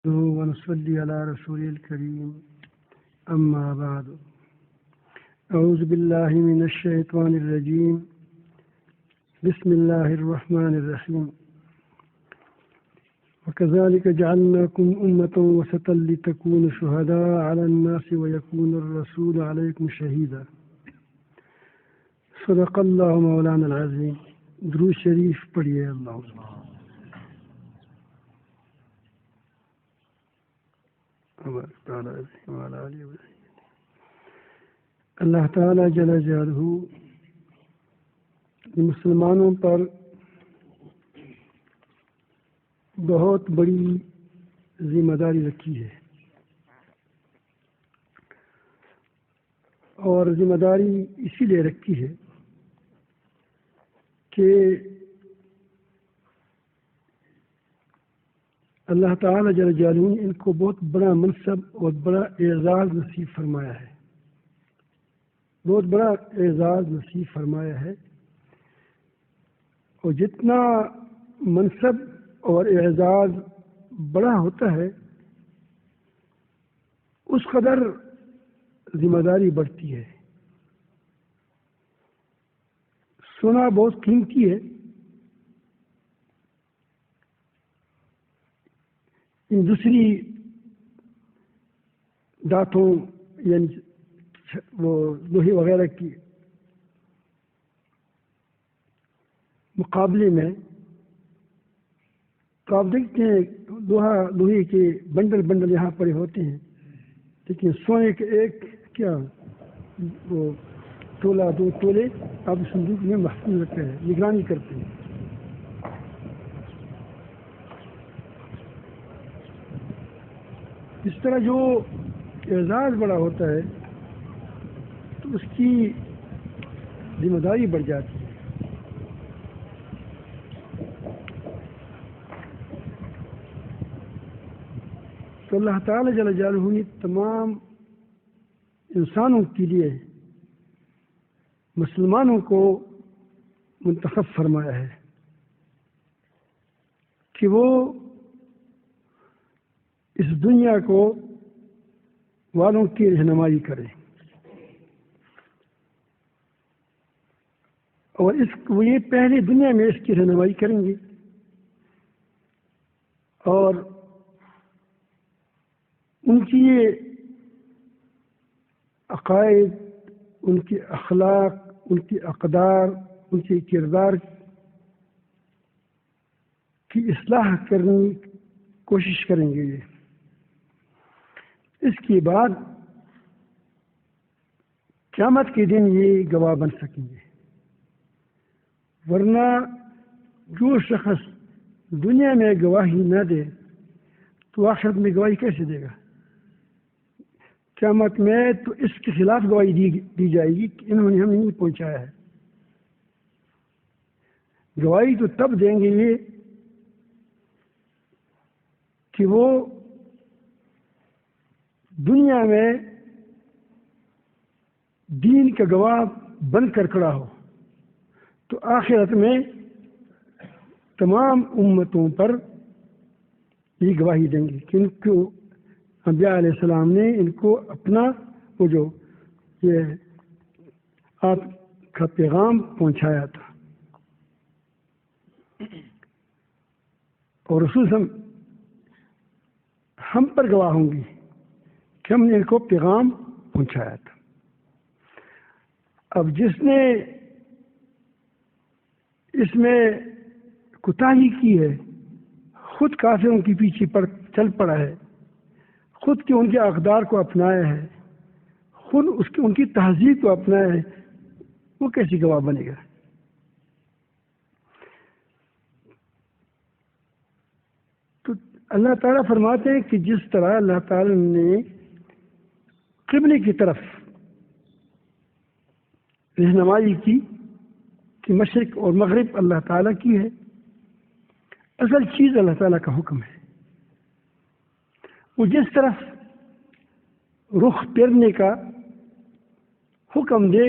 ونصلي على رسوله الكريم أما بعد أعوذ بالله من الشيطان الرجيم بسم الله الرحمن الرحيم وكذلك جعلناكم أمة وسطا لتكونوا شهداء على الناس ويكون الرسول عليكم شهيدا صدق الله مولانا العظيم درود شریف پڑھیے اللہ تعالیٰ جل جلالہ مسلمانوں پر بہت بڑی ذمہ داری رکھی ہے، اور ذمہ داری اسی لیے رکھی ہے کہ اللہ تعالیٰ جل جلالہ نے ان کو بہت بڑا منصب اور بڑا اعزاز نصیب فرمایا ہے، بہت بڑا اعزاز نصیب فرمایا ہے، اور جتنا منصب اور اعزاز بڑا ہوتا ہے اس قدر ذمہ داری بڑھتی ہے۔ سونا بہت قیمتی ہے، دوسری دانتوں یعنی وہ لوہے وغیرہ کی مقابلے میں تو آپ دیکھتے ہیں لوہے کے بنڈل بنڈل یہاں پڑے ہوتے ہیں، لیکن سونے کے ایک کیا وہ تولہ دو تولے آپ صندوق میں محفوظ رکھتے ہیں، نگرانی کرتے ہیں۔ اس طرح جو اعزاز بڑا ہوتا ہے تو اس کی ذمہ داری بڑھ جاتی ہے۔ تو اللہ تعالیٰ جل جلالہ نے تمام انسانوں کے لیے مسلمانوں کو منتخب فرمایا ہے کہ وہ اس دنیا کو والوں کی رہنمائی کریں، اور وہ یہ پہلے دنیا میں اس کی رہنمائی کریں گے، اور ان کی یہ عقائد، ان کے اخلاق، ان کے اقدار، ان کے کردار کی اصلاح کرنے کی کوشش کریں گے۔ اس کے بعد قیامت کے دن یہ گواہ بن سکیں گے، ورنہ جو شخص دنیا میں گواہی نہ دے تو آخرت میں گواہی کیسے دے گا؟ قیامت میں تو اس کے خلاف گواہی دی جائے گی کہ انہوں نے ہمیں نہیں پہنچایا ہے۔ گواہی تو تب دیں گے یہ کہ وہ دنیا میں دین کا گواہ بن کر کھڑا ہو، تو آخرت میں تمام امتوں پر یہ گواہی دیں گے کہ ان کو انبیاء علیہ السلام نے ان کو اپنا وہ جو یہ آپ کا پیغام پہنچایا تھا، اور رسول ہم پر گواہ ہوں گی کہ ہم نے ان کو پیغام پہنچایا تھا۔ اب جس نے اس میں کوتاہی کی ہے، خود کافروں کے پیچھے چل پڑا ہے، خود کے ان کے اقدار کو اپنایا ہے، خود ان کی تہذیب کو اپنایا ہے، وہ کیسی گواہ بنے گا؟ تو اللہ تعالیٰ فرماتے ہیں کہ جس طرح اللہ تعالیٰ نے قبلے کی طرف رہنمائی کی کہ مشرق اور مغرب اللہ تعالیٰ کی ہے، اصل چیز اللہ تعالیٰ کا حکم ہے۔ وہ جس طرف رخ پھیرنے کا حکم دے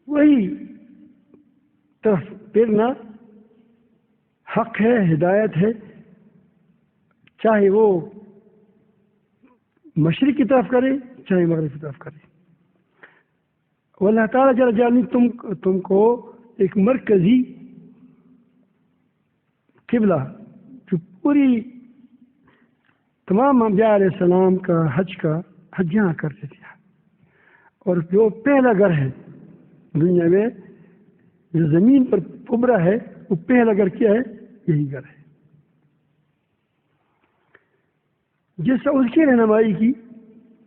وہی طرف پھیرنا حق ہے، ہدایت ہے، چاہے وہ مشرق کی طرف کرے چاہے مغرب کی طرف کرے. اور اللہ تعالیٰ جل جلالہ تم کو ایک مرکزی قبلہ جو پوری تمام انبیاء علیہ السلام کا حج یہاں کرتے تھے، اور جو پہلا گھر ہے دنیا میں جو زمین پر ابھرا ہے وہ پہلا گھر کیا ہے؟ یہی گھر ہے. جیسا اس کی رہنمائی کی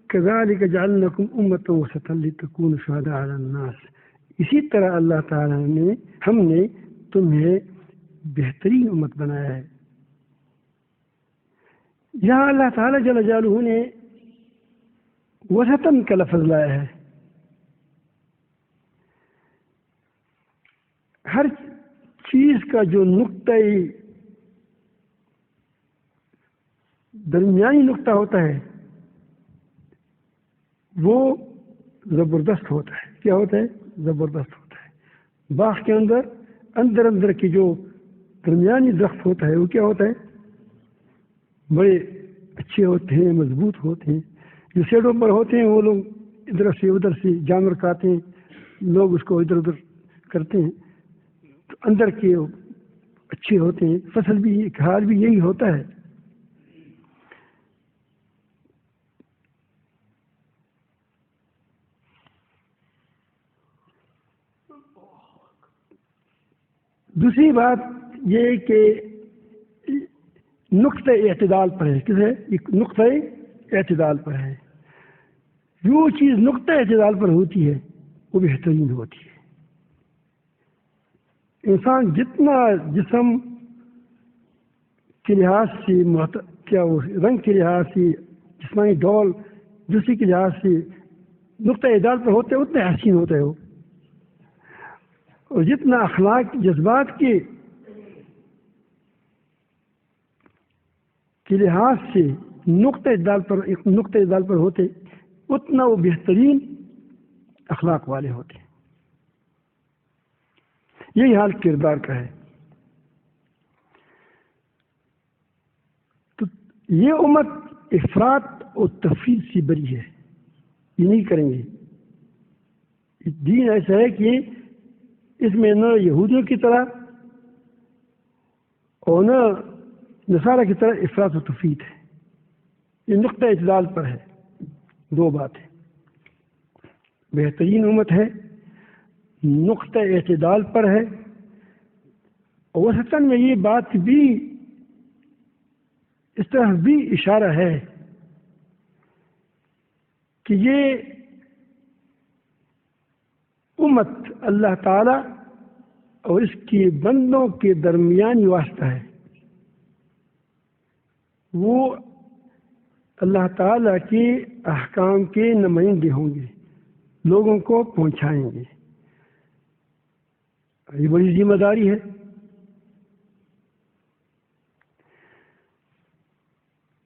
كذلك جعلناكم أمة وسطا لتكونوا شهداء على الناس، اسی طرح اللہ تعالیٰ نے ہم نے تمہیں بہترین امت بنایا ہے. یہاں اللہ تعالیٰ جل جلالہ نے وسطاً کا لفظ لایا ہے. ہر چیز کا جو نقطۂ درمیانی نقطہ ہوتا ہے وہ زبردست ہوتا ہے. کیا ہوتا ہے؟ زبردست ہوتا ہے. باغ کے اندر کی جو درمیانی درخت ہوتا ہے وہ کیا ہوتا ہے؟ بڑے اچھے ہوتے ہیں، مضبوط ہوتے ہیں. جو سیڑوں پر ہوتے ہیں وہ لوگ ادھر سے ادھر سے جانور کھاتے ہیں، لوگ اس کو ادھر ادھر کرتے ہیں. تو اندر کے اچھے ہوتے ہیں. فصل بھی حال بھی یہی ہوتا ہے. دوسری بات یہ کہ نقطۂ اعتدال پر ہے. کس ہے؟ ایک نقطۂ اعتدال پر ہے. جو چیز نقطۂ اعتدال پر ہوتی ہے وہ بہترین ہوتی ہے. انسان جتنا جسم کے لحاظ سے کیا وہ رنگ کے لحاظ سے جسمانی ڈول دوسری کے لحاظ سے نقطۂ اعتدال پر ہوتے اتنا حسین ہوتا ہے وہ. اور جتنا اخلاق جذبات کے لحاظ سے نقطۂ اعتدال پر ہوتے اتنا وہ بہترین اخلاق والے ہوتے. یہی حال کردار کا ہے. تو یہ امت افراط اور تفریط سے بری ہے. یہ نہیں کریں گے. دین ایسا ہے کہ اس میں نہ یہودیوں کی طرح اور نہ نصارہ کی طرح افراط و تفریط ہے. یہ نقطۂ اعتدال پر ہے. دو باتیں، بہترین امت ہے، نقطۂ اعتدال پر ہے. اور وسطاً میں یہ بات بھی اس طرح بھی اشارہ ہے کہ یہ امت اللہ تعالی اور اس کے بندوں کے درمیان واسطہ ہے. وہ اللہ تعالی کے احکام کے نمائندے ہوں گے، لوگوں کو پہنچائیں گے. یہ بڑی ذمہ داری ہے.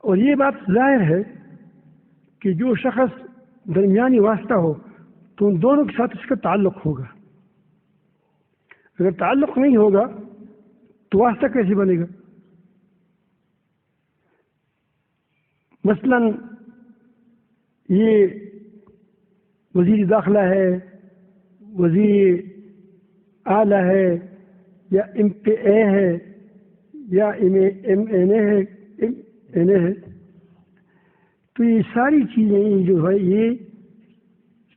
اور یہ بات ظاہر ہے کہ جو شخص درمیانی واسطہ ہو تو ان دونوں کے ساتھ اس کا تعلق ہوگا. اگر تعلق نہیں ہوگا تو واسطہ کیسے بنے گا؟ مثلا یہ وزیر داخلہ ہے، وزیر اعلیٰ ہے، یا ایم پی اے ہے، یا ایم این اے ہے، تو یہ ساری چیزیں جو ہے یہ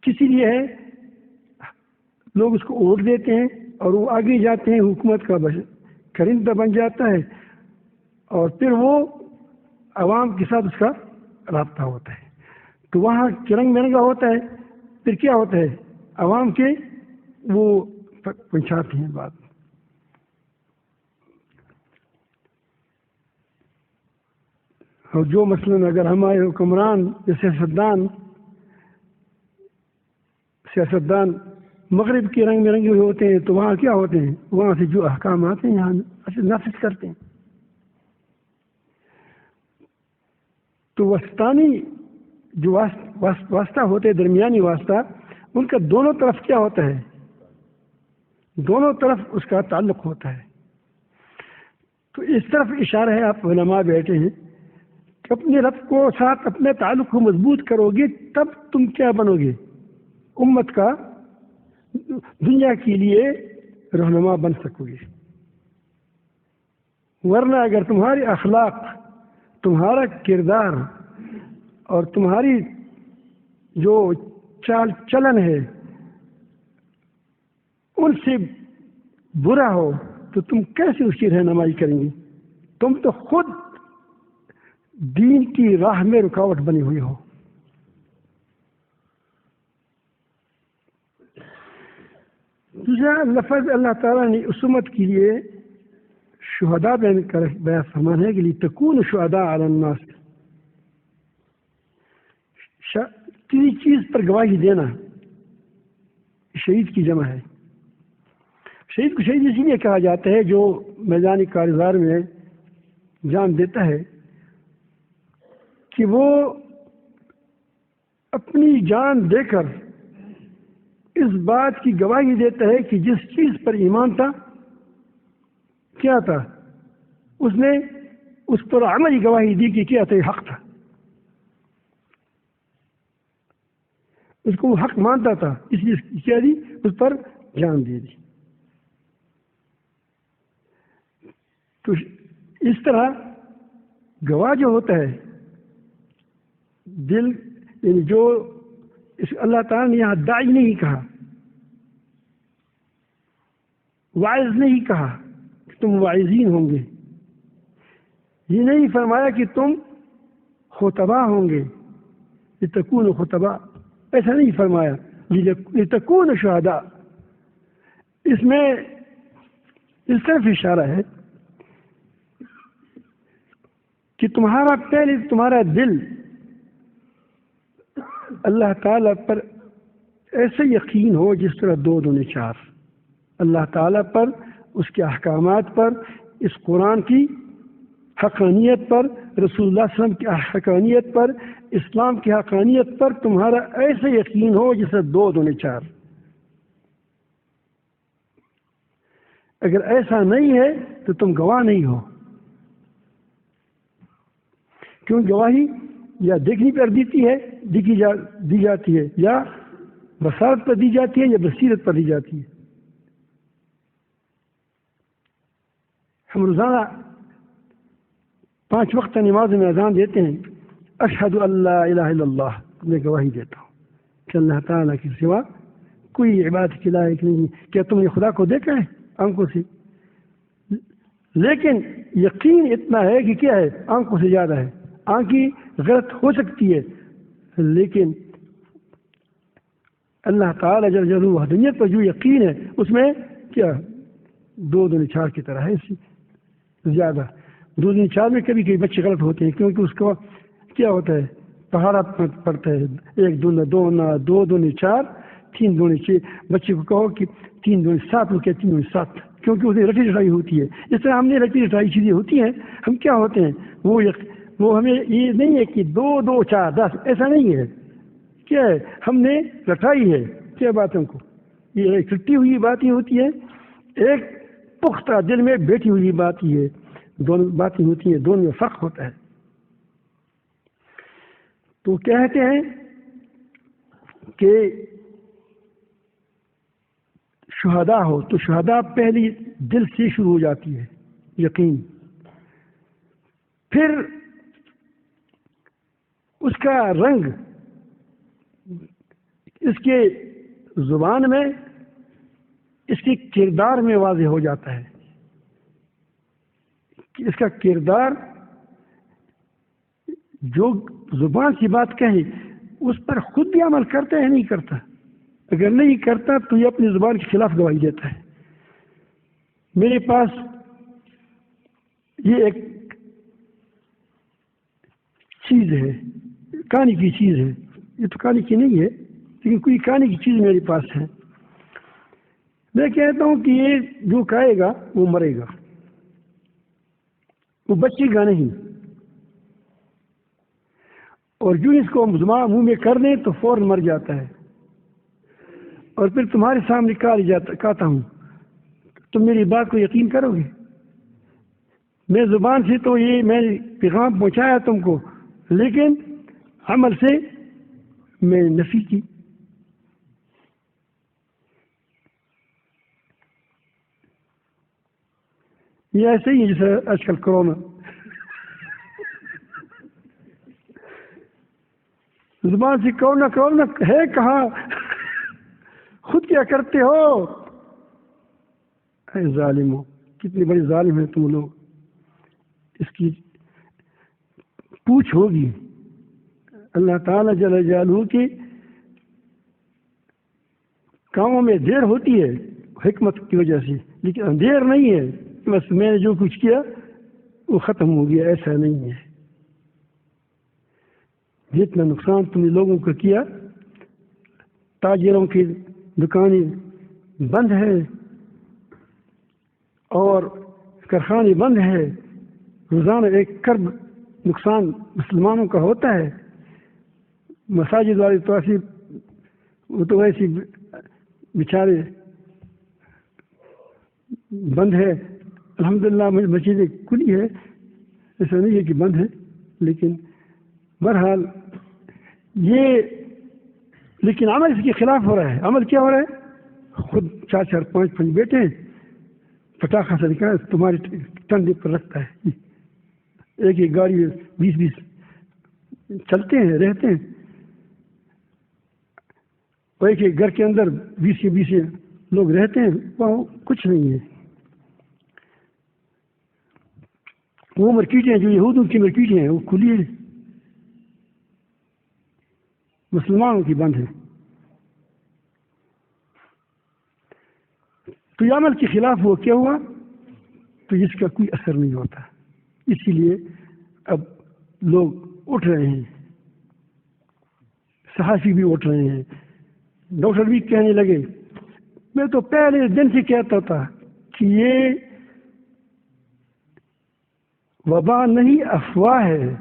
کسی لیے ہے. لوگ اس کو ووٹ دیتے ہیں اور وہ آگے جاتے ہیں، حکومت کا کرندہ بن جاتا ہے، اور پھر وہ عوام کے ساتھ اس کا رابطہ ہوتا ہے. تو وہاں رنگ برنگا ہوتا ہے. پھر کیا ہوتا ہے؟ عوام کے وہ پہنچاتے ہیں بات. اور جو مثلاً اگر ہمارے حکمران یا سیاستدان مغرب کے رنگ برنگے ہوتے ہیں تو وہاں کیا ہوتے ہیں؟ وہاں سے جو احکام آتے ہیں یہاں نافذ کرتے ہیں. تو وسطانی جو واسطہ ہوتے ہیں، درمیانی واسطہ، ان کا دونوں طرف کیا ہوتا ہے؟ دونوں طرف اس کا تعلق ہوتا ہے. تو اس طرف اشارہ ہے. آپ علماء بیٹھے ہیں کہ اپنے رب کو ساتھ اپنے تعلق کو مضبوط کرو گے تب تم کیا بنو گے؟ امت کا، دنیا کے لیے رہنما بن سکو گے. ورنہ اگر تمہارے اخلاق، تمہارا کردار اور تمہاری جو چال چلن ہے ان سے برا ہو تو تم کیسے اس کی رہنمائی کریں گے؟ تم تو خود دین کی راہ میں رکاوٹ بنی ہوئی ہو. دوسرا لفظ اللہ تعالیٰ نے اس امت کے لیے شہداء بیان فرمان ہے کہ لتکونوا شہداء علی الناس، کسی چیز پر گواہی دینا شہید کی جمع ہے. شہید کو شہید اسی لیے کہا جاتا ہے جو میدان کارزار میں جان دیتا ہے کہ وہ اپنی جان دے کر اس بات کی گواہی دیتا ہے کہ جس چیز پر ایمان تھا کیا تھا، اس نے اس پر عملی گواہی دی کہ کیا تھا، یہ حق تھا، اس کو وہ حق مانتا تھا، اس لیے کیا دی، اس پر جان دے دی. تو اس طرح گواہ جو ہوتا ہے دل، یعنی جو اللہ تعالیٰ نے یہاں داعی نہیں کہا، واعظ نہیں کہا کہ تم واعظین ہوں گے، یہ نہیں فرمایا کہ تم خطباء ہوں گے، لتکونوا خطباء، ایسا نہیں فرمایا، لتکونوا شہداء. اس میں اس طرف اشارہ ہے کہ تمہارا پہلے تمہارا دل اللہ تعالیٰ پر ایسے یقین ہو جس طرح 2 دونے 4، اللہ تعالیٰ پر، اس کے احکامات پر، اس قرآن کی حقانیت پر، رسول اللہ صلی اللہ علیہ وسلم کی حقانیت پر، اسلام کی حقانیت پر تمہارا ایسے یقین ہو جس طرح 2 دونے 4. اگر ایسا نہیں ہے تو تم گواہ نہیں ہو، کیوں؟ گواہی یا دیکھنی پر دی جاتی ہے، یا بصارت پر دی جاتی ہے، یا بصیرت پر دی جاتی ہے. ہم روزانہ 5 وقت نماز میں اذان دیتے ہیں، اشہد ان لا الہ الا اللہ، میں گواہی دیتا ہوں کہ اللہ تعالیٰ کے سوا کوئی عبادت کے لائق نہیں. کیا تم نے خدا کو دیکھا ہے آنکھوں سے؟ لیکن یقین اتنا ہے کہ کیا ہے، آنکھوں سے زیادہ ہے. آنکھیں غلط ہو سکتی ہے لیکن اللہ تعالیٰ جل جلالہ وحدانیت پر جو یقین ہے اس میں کیا 2 دونے 4 کی طرح ہے، اس سے زیادہ. 2 دونے 4 میں کبھی کبھی بچے غلط ہوتے ہیں کیونکہ اس کو کیا ہوتا ہے، طہارت پڑتا ہے، 1 دونا 2 نا 2 دونے 4 3 دونے 6. بچے کو کہو کہ 3 دونے 7، وہ کہتے 3 دونے 7 کیونکہ اسے رٹی رٹائی ہوتی ہے. اس طرح ہم نے رٹی رٹائی چیزیں ہوتی ہیں، ہم کیا ہوتے ہیں، وہ ہمیں یہ نہیں ہے کہ 2 2 4 10، ایسا نہیں ہے. کیا ہے، ہم نے رٹائی ہے کیا باتوں کو، یہ اکٹھی ہوئی باتیں ہوتی ہیں، ایک پختہ دل میں بیٹھی ہوئی بات ہی ہے، دونوں باتیں ہوتی ہیں، دونوں میں فرق ہوتا ہے. تو کہتے ہیں کہ شہداء ہو تو شہداء پہلی دل سے شروع ہو جاتی ہے یقین، پھر اس کا رنگ اس کے زبان میں، اس کے کردار میں واضح ہو جاتا ہے کہ اس کا کردار جو زبان کی بات کہے اس پر خود بھی عمل کرتا ہے یا نہیں کرتا. اگر نہیں کرتا تو یہ اپنی زبان کے خلاف گواہی دیتا ہے. میرے پاس یہ ایک چیز ہے، کہانی کی چیز ہے، یہ تو کہانی کی نہیں ہے لیکن کوئی کہانی کی چیز میرے پاس ہے. میں کہتا ہوں کہ یہ جو کہے گا وہ مرے گا، وہ بچے گا نہیں، اور جو اس کو منہ میں کر دیں تو فوراً مر جاتا ہے. اور پھر تمہارے سامنے کہتا ہوں، تم میری بات کو یقین کرو گے؟ میں زبان سے تو یہ میں پیغام پہنچایا تم کو، لیکن عمل سے میں نے نفی کی. یہ ایسے ہی ہے جیسے آج کل کرونا. زبان سے کرونا کرونا ہے کہاں، خود کیا کرتے ہو؟ اے ظالمو، کتنی بڑی ظالم ہے تم لوگ. اس کی پوچھ ہوگی اللہ تعالیٰ جل جلالہ کے کاموں میں دیر ہوتی ہے حکمت کی وجہ سے، لیکن دیر نہیں ہے بس میں نے جو کچھ کیا وہ ختم ہو گیا. ایسا نہیں ہے. جتنا نقصان تم نے لوگوں کو کیا، تاجروں کی دکانیں بند ہے اور کارخانے بند ہے، روزانہ ایک کرب نقصان مسلمانوں کا ہوتا ہے. مساجد والے تو ایسی، وہ تو ایسی بیچارے بند ہے. الحمدللہ مسجدیں کھلی ہے، ایسا نہیں ہے کہ بند ہے، لیکن بہرحال یہ، لیکن عمل اس کے خلاف ہو رہا ہے. عمل کیا ہو رہا ہے؟ خود 4 5 بیٹے پٹاخہ سے نکال تمہارے ٹنڈے پر رکھتا ہے. ایک ایک گاڑی 20 چلتے ہیں رہتے ہیں، اور ایک ایک گھر کے اندر 20 لوگ رہتے ہیں. وہاں کچھ نہیں ہے. وہ مارکیٹیں جو یہودوں کی مارکیٹیں ہیں وہ کھلی ہیں، مسلمانوں کی بند ہے. تو یہ عمل کے خلاف وہ کیا ہوا؟ تو اس کا کوئی اثر نہیں ہوتا. اسی لیے اب لوگ اٹھ رہے ہیں، صحافی بھی اٹھ رہے ہیں، ڈاکٹر بھی کہنے لگے. میں تو پہلے دن سے کہتا تھا کہ یہ وبا نہیں افواہ ہے،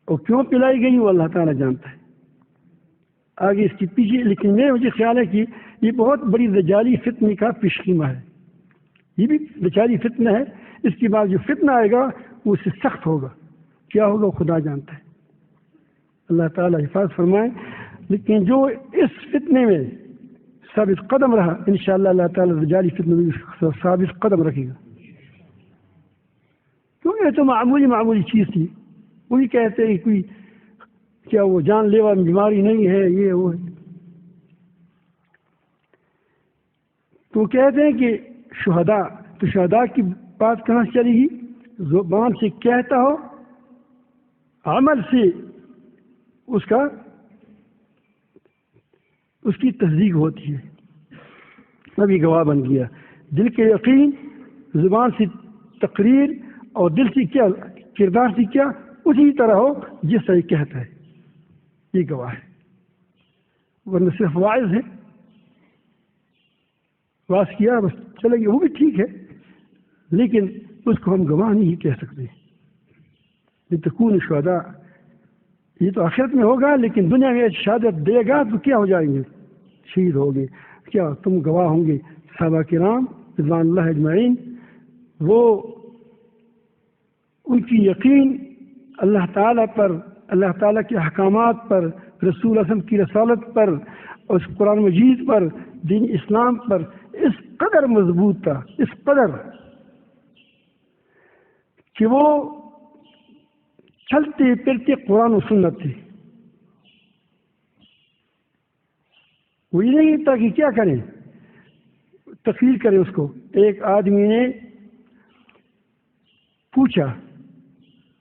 اور کیوں پلائی گئی وہ اللہ تعالیٰ جانتا ہے. آگے اس کے پیچھے، لیکن مجھے خیال ہے کہ یہ بہت بڑی دجالی فتنے کا پیشخیمہ ہے. یہ بھی دجالی فتنہ ہے. اس کے بعد جو فتنہ آئے گا وہ اس سے سخت ہوگا. کیا ہوگا خدا جانتا ہے. اللہ تعالیٰ حفاظت فرمائے. لیکن جو اس فتنے میں ثابت قدم رہا، انشاءاللہ اللہ تعالیٰ دجالی فتنے میں ثابت قدم رکھے گا. کیونکہ یہ تو معمولی چیز تھی. وہی کہتے ہیں کوئی کیا وہ جان لیوا بیماری نہیں ہے، یہ وہ ہے. تو کہتے ہیں کہ شہداء، تو شہداء کی بات کہاں سے چلے گی؟ زبان سے کہتا ہو، عمل سے اس کی تصدیق ہوتی ہے. ابھی گواہ بن گیا. دل کے یقین، زبان سے تقریر، اور دل سے کیا، کردار سے کیا اسی طرح ہو جس طرح کہتا ہے. یہ گواہ ہے. ورنہ صرف واعظ ہے، واعظ کیا بس چلے گئے، وہ بھی ٹھیک ہے، لیکن اس کو ہم گواہ نہیں کہہ سکتے. یہ تکون شہداء، یہ تو آخرت میں ہوگا، لیکن دنیا میں شہادت دے گا تو کیا ہو جائیں گے؟ شہید ہو گے. کیا تم گواہ ہوں گے؟ صحابہ کرام رضوان اللہ اجمعین، وہ ان کی یقین اللہ تعالیٰ پر، اللہ تعالیٰ کے احکامات پر، رسول اعظم کی رسالت پر، اور اس قرآن مجید پر، دین اسلام پر اس قدر مضبوط تھا، اس قدر کہ وہ چلتے پھرتے قرآن و سنت تھے. وہ یہ نہیں تھا کہ کیا کریں، تقریر کریں. اس کو ایک آدمی نے پوچھا،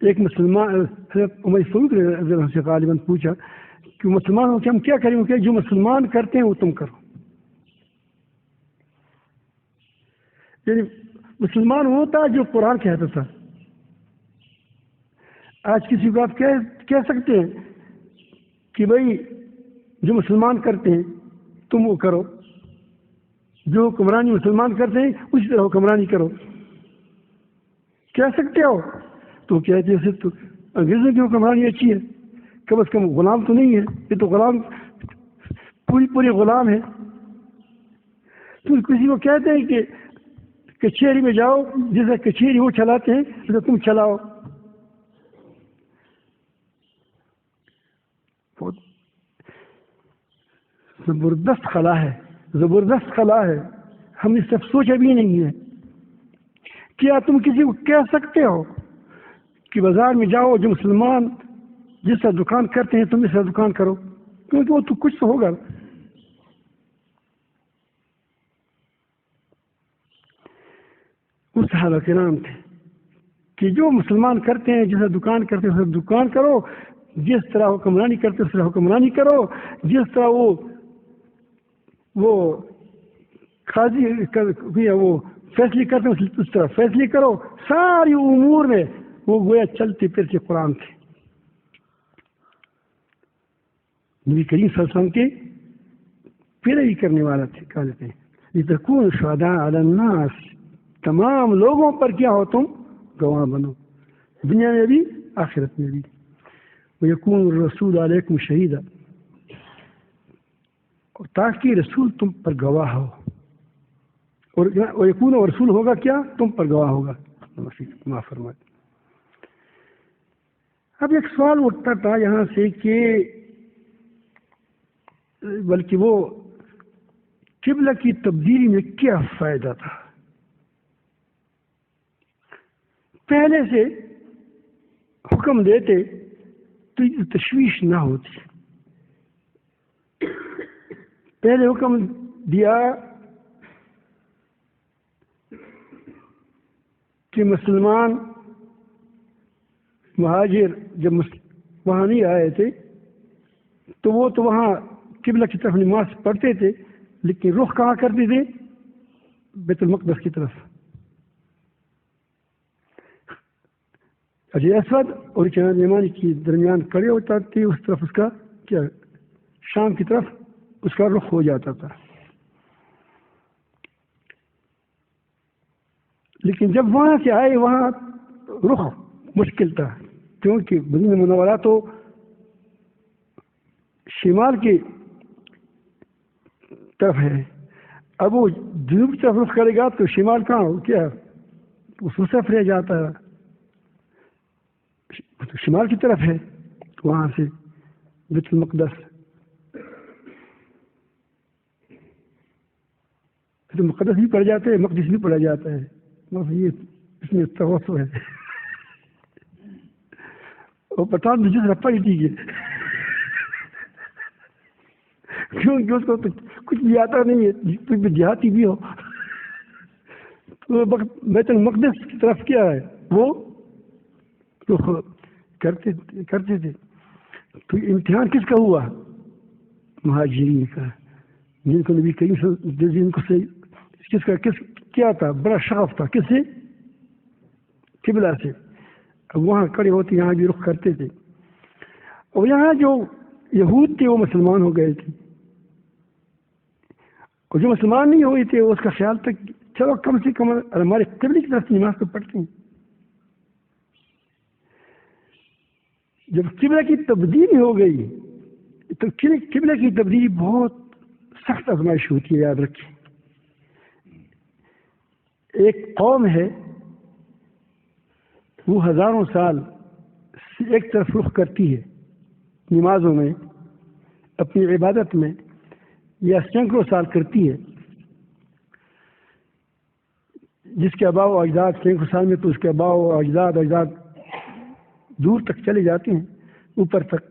ایک مسلمان، حضرت عمر فاروق رضی اللہ عنہ سے غالباً پوچھا کہ مسلمانوں کے ہم کیا کریں؟ کہ جو مسلمان کرتے ہیں وہ تم کرو. یعنی مسلمان وہ تھا جو قرآن کہتا تھا. آج کسی کو آپ کہہ سکتے ہیں کہ بھائی جو مسلمان کرتے ہیں تم وہ کرو، جو حکمرانی مسلمان کرتے ہیں اسی طرح حکمرانی کرو، کہہ سکتے ہو؟ تو کہتے ہیں تو انگریزوں کی حکمرانی اچھی ہے، کم از کم غلام تو نہیں ہے. یہ تو غلام پوری غلام ہے. تو کسی کو کہتے ہیں کہ کچہری میں جاؤ، جیسا کچہری وہ چلاتے ہیں ویسا تم چلاؤ. زبردست خلا ہے، زبردست خلا ہے، ہم اس سے سوچا بھی نہیں ہے. کیا تم کسی کو کہہ سکتے ہو کہ بازار میں جاؤ، جو مسلمان جس طرح دکان کرتے ہیں تم اس طرح دکان کرو؟ کیونکہ وہ تو کچھ تو ہوگا. اس صحابہ کرام تھے کہ جو مسلمان کرتے ہیں جس طرح دکان کرتے ہیں اس طرح دکان کرو، جس طرح حکمرانی کرتے اس طرح حکمرانی کرو، جس طرح وہ قاضی وہ فیصلے کرتے ہیں اس طرح فیصلے کرو. ساری امور میں وہ گویا چلتے پھرتے قرآن تھے. نبی کریم صلی اللہ علیہ وسلم کے پیروی کرنے والا تھے. کہا جاتے ہیں لتکون شہداء علی الناس، تمام لوگوں پر کیا ہو تم گواہ بنو، دنیا میں بھی آخرت میں بھی. ویکون الرسول علیکم شہیدا، اور تاکہ رسول تم پر گواہ ہو. اور یکون رسول ہوگا کیا؟ تم پر گواہ ہوگا. معاف فرمائے. اب ایک سوال اٹھتا تھا یہاں سے کہ بلکہ وہ قبلہ کی تبدیلی میں کیا فائدہ تھا؟ پہلے سے حکم دیتے تو یہ تشویش نہ ہوتی. پہلے حکم دیا کہ مسلمان مہاجر جب وہاں نہیں آئے تھے تو وہ تو وہاں قبلہ کی طرف نماز پڑھتے تھے، لیکن رخ کہاں کرتے تھے؟ بیت المقدس کی طرف. حجر اسود اور چنان یمانی کے درمیان کھڑے ہوتا تھے، اس طرف اس کا کیا شام کی طرف اس کا رخ ہو جاتا تھا. لیکن جب وہاں سے آئے وہاں رخ مشکل تھا، کیونکہ مدینہ منورہ تو شمال کی طرف ہے. اب وہ جنوب کی طرف رخ کرے گا تو شمال کہاں ہو؟ کیا اس طرف رہ جاتا ہے، تو شمال کی طرف ہے. وہاں سے بیت المقدس، بیت المقدس بھی پڑ جاتے ہیں، مقدس بھی پڑھا جاتا ہے. یہ اس میں توسع ہے. وہ پٹھان بھی جس رپا ہی دیجیے کیونکہ اس کو تو کچھ بھی آتا نہیں ہے، کچھ بھی دیہاتی بھی ہو. تو بیت المقدس کی طرف کیا ہے وہ تو کرتے تھے. تو امتحان کس کا ہوا؟ مہاجرین کا، جن کو نبی کریم جن کو سے کس کیا تھا؟ بڑا شغف تھا. کس سے؟ قبلہ سے. اب وہاں کھڑے ہوتے یہاں بھی رخ کرتے تھے. اور یہاں جو یہود تھے وہ مسلمان ہو گئے تھے، اور جو مسلمان نہیں ہوئے تھے اس کا خیال تھا چلو کم سے کم ہمارے قبلے کی طرف نماز تو پڑھتے ہیں. جب قبلہ کی تبدیلی ہو گئی تو قبلہ کی تبدیلی بہت سخت آزمائش ہوتی ہے. یاد رکھیں، ایک قوم ہے وہ ہزاروں سال ایک طرف رخ کرتی ہے نمازوں میں، اپنی عبادت میں، یا سینکڑوں سال کرتی ہے. جس کے آباء و اجداد سینکڑوں سال میں، تو اس کے آباء و اجداد دور تک چلے جاتے ہیں، اوپر تک.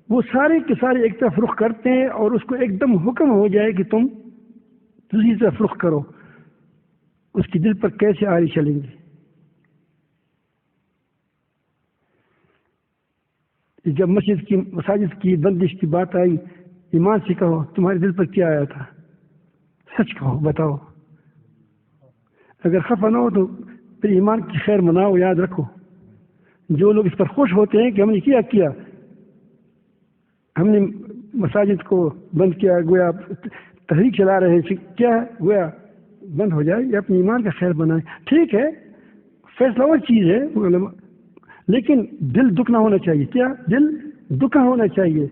وہ سارے کے سارے ایک طرف رخ کرتے ہیں، اور اس کو ایک دم حکم ہو جائے کہ تم دوسری طرف رخ کرو، اس کی دل پر کیسے آری چلیں گے؟ جب مساجد کی بندش کی بات آئی، ایمان سے کہو تمہارے دل پر کیا آیا تھا؟ سچ کہو، بتاؤ. اگر خفا نہ ہو تو پھر ایمان کی خیر مناؤ. یاد رکھو، جو لوگ اس پر خوش ہوتے ہیں کہ ہم نے کیا ہم نے مساجد کو بند کیا، گویا تحریک چلا رہے ہیں، کیا گویا بند ہو جائے، یا اپنے ایمان کا خیر بنائے. ٹھیک ہے، فیصلہ وہ چیز ہے، لیکن دل دکھ نہ ہونا چاہیے. کیا دل دکھا ہونا چاہیے.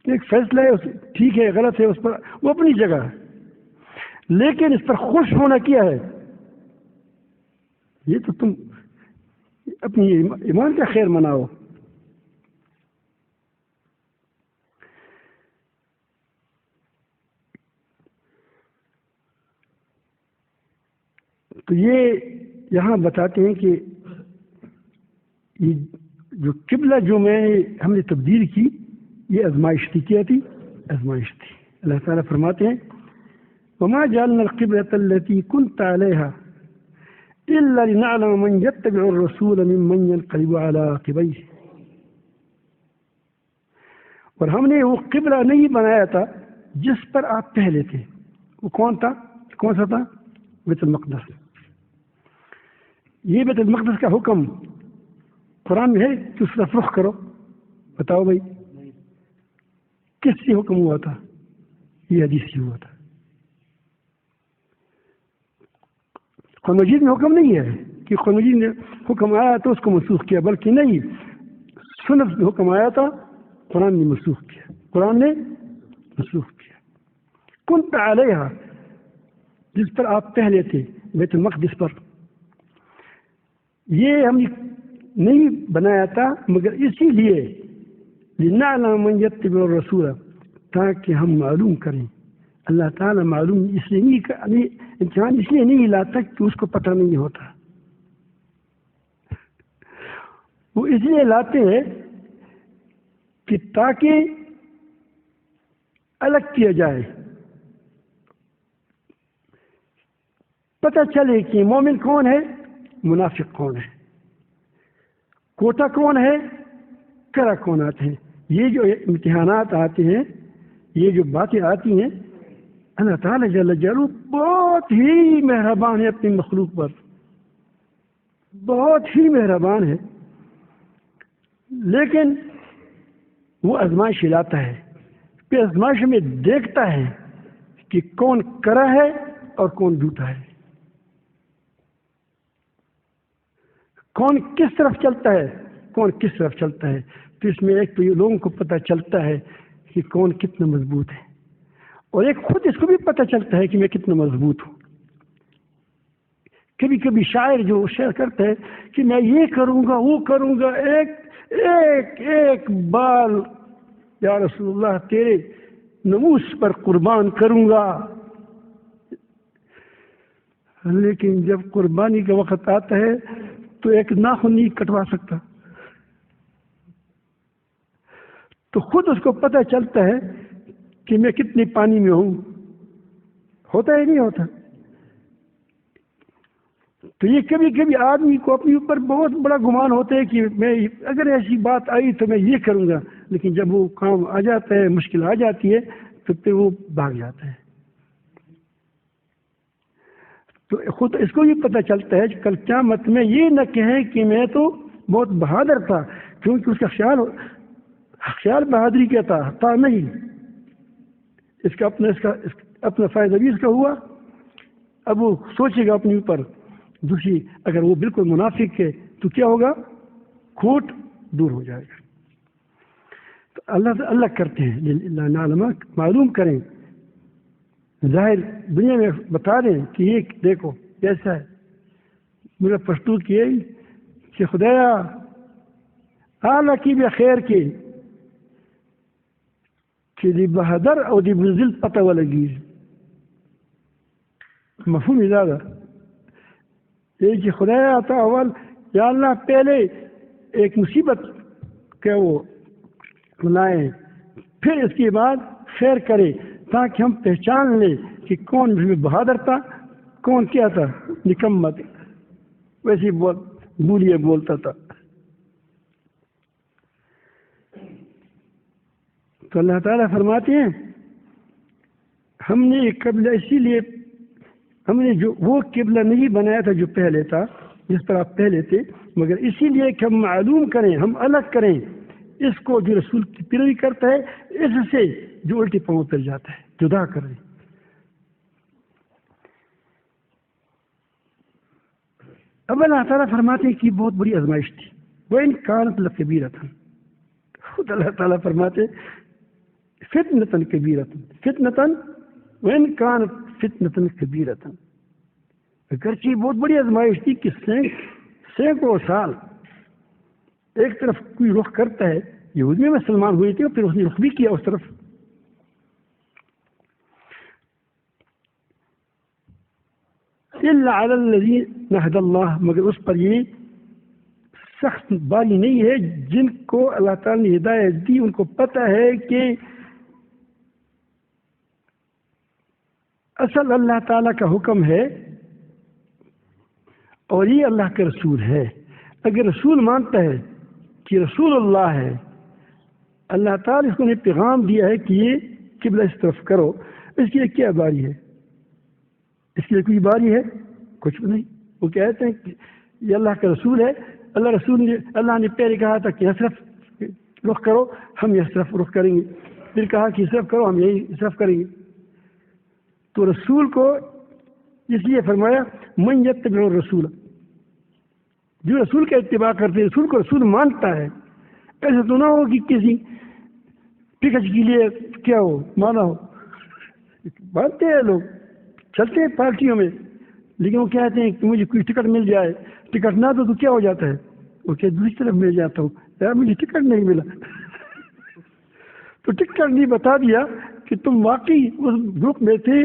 ایک فیصلہ ہے، ٹھیک ہے غلط ہے، اس پر وہ اپنی جگہ ہے، لیکن اس پر خوش ہونا کیا ہے؟ یہ تو تم اپنی ایمان کا خیر مناؤ. تو یہ یہاں بتاتے ہیں کہ یہ جو قبلہ جو ہم نے تبدیل کی یہ آزمائش تھی. کیا تھی؟ آزمائش تھی. اللہ تعالیٰ فرماتے ہیں وما جعلنا القبلة التي كنت عليها إلا لنعلم من يتبع الرسول ممن ينقلب على عقبيه. اور ہم نے وہ قبلہ نہیں بنایا تھا جس پر آپ پہلے تھے. وہ کون تھا؟ کون سا تھا؟ بیت المقدس. یہ بیت المقدس کا حکم قرآن میں ہے کہ اس طرف رخ کرو. بتاؤ بھائی کس سے حکم ہوا تھا؟ یہ حدیث سے ہوا تھا. قرآن مجید میں حکم نہیں ہے کہ قرآن مجید نے حکم آیا تو اس کو منسوخ کیا، بلکہ نہیں، سنت میں حکم آیا تھا، قرآن نے منسوخ کیا. قرآن نے منسوخ کیا. کنت علیہا جس پر آپ پہلے تھے، بیت المقدس پر. یہ ہم نے نہیں بنایا تھا مگر اسی لیے لنعلم من یتبع الرسول، تاکہ ہم معلوم کریں. اللہ تعالیٰ معلوم اس لیے نہیں، امتحان اس لیے نہیں لاتا کہ اس کو پتہ نہیں ہوتا. وہ اس لیے لاتے ہیں کہ تاکہ الگ کیا جائے، پتہ چلے کہ مومن کون ہے، منافق کون ہے، کوٹا کون ہے، کرا کون آتے ہیں. یہ جو امتحانات آتے ہیں، یہ جو باتیں آتی ہیں، اللہ تعالیٰ جل جلالہ بہت ہی مہربان ہے اپنی مخلوق پر، بہت ہی مہربان ہے. لیکن وہ آزمائش لاتا ہے، پھر آزمائش میں دیکھتا ہے کہ کون کرا ہے اور کون جھوٹا ہے، کون کس طرف چلتا ہے، کون کس طرف چلتا ہے. تو اس میں ایک تو یہ لوگوں کو پتہ چلتا ہے کہ کون کتنا مضبوط ہے، اور ایک خود اس کو بھی پتہ چلتا ہے کہ میں کتنا مضبوط ہوں. کبھی کبھی شاعر جو شعر کرتا ہے کہ میں یہ کروں گا وہ کروں گا، ایک ایک ایک بال یا رسول اللہ تیرے ناموس پر قربان کروں گا. لیکن جب قربانی کا وقت آتا ہے تو ایک ناخن نہیں کٹوا سکتا. تو خود اس کو پتہ چلتا ہے کہ میں کتنے پانی میں ہوں. ہوتا ہے نہیں ہوتا؟ تو یہ کبھی کبھی آدمی کو اپنے اوپر بہت بڑا گمان ہوتا ہے کہ میں اگر ایسی بات آئی تو میں یہ کروں گا، لیکن جب وہ کام آ جاتا ہے، مشکل آ جاتی ہے، تو پھر وہ بھاگ جاتا ہے. تو خود اس کو بھی پتہ چلتا ہے کہ کل قیامت میں یہ نہ کہیں کہ میں تو بہت بہادر تھا، کیونکہ اس کا خیال بہادری کا تھا نہیں. اس کا اپنا فائدہ بھی اس کا ہوا. اب وہ سوچے گا اپنے اوپر دوسری، اگر وہ بالکل منافق ہے تو کیا ہوگا؟ کھوٹ دور ہو جائے گا. تو اللہ کرتے ہیں نعلم، معلوم کریں، ظاہر دنیا میں بتا دیں کہ یہ دیکھو کیسا ہے. میرا پشتو کیے کہ خدایا اعلیٰ کی بھی خیر کے کہ دی بہادر اور دی بزدل پتہ وہ لگی. مفہوم زیادہ یہ کہ خدایا آتا اول یا اللہ پہلے ایک مصیبت کہ وہ لائیں، پھر اس کے بعد خیر کرے، تاکہ ہم پہچان لیں کہ کون بہادر تھا، کون کیا تھا نکمت، ویسی بولیے بولتا تھا. تو اللہ تعالیٰ فرماتے ہیں ہم نے یہ قبلہ اسی لیے ہم نے جو وہ قبلہ نہیں بنایا تھا جو پہلے تھا، جس پر آپ پہلے تھے، مگر اسی لیے کہ ہم معلوم کریں، ہم الگ کریں اس کو جو رسول کی پیروی کرتا ہے اس سے جو الٹے پاؤں پر جاتا ہے، جدا کریں. اب اللہ تعالیٰ فرماتے ہیں کہ بہت بڑی آزمائش تھی. وَإِنْ كَانَتْ لَكَبِيرَةً، خود اللہ تعالیٰ فرماتے فتنة كبيرة، فتنة وإن كانت فتنة كبيرة. اگرچہ بہت بڑی آزمائش تھی کہ سینکڑوں سال ایک طرف کوئی رخ کرتا ہے. یہود میں مسلمان ہوئے تھے اور پھر اس نے رخ بھی کیا اس طرف. الا علی الذین ہدی اللہ، مگر اس پر یہ سخت باری نہیں ہے جن کو اللہ تعالیٰ نے ہدایت دی، ان کو پتہ ہے کہ اصل اللہ تعالیٰ کا حکم ہے اور یہ اللہ کا رسول ہے. اگر رسول مانتا ہے کہ رسول اللہ ہے، اللہ تعالیٰ اس کو نے پیغام دیا ہے کہ یہ قبلہ اس طرف کرو، اس کے لیے کیا باری ہے؟ اس کے لیے کوئی باری ہے؟ کچھ بھی نہیں. وہ کہتے ہیں کہ یہ اللہ کا رسول ہے، اللہ نے پہلے کہا تھا کہ اس طرف رخ کرو، ہم اس طرف رخ کریں گے، پھر کہا کہ اس طرف کرو، ہم یہی اس طرف کریں گے. تو رسول کو اس لیے فرمایا من یتبع الرسول، جو رسول کا اتباع کرتے، رسول کو رسول مانتا ہے. ایسا تو نہ ہو کہ کسی ٹکٹ کے لیے کیا ہو مانا ہو. مانتے ہیں لوگ، چلتے ہیں پارٹیوں میں، لیکن وہ کہتے ہیں کہ مجھے کوئی ٹکٹ مل جائے، ٹکٹ نہ دو تو کیا ہو جاتا ہے؟ وہ کہ دوسری طرف مل جاتا ہوں، یار مجھے ٹکٹ نہیں ملا. تو ٹکٹ نہیں بتا دیا کہ تم واقعی اس گروپ میں تھے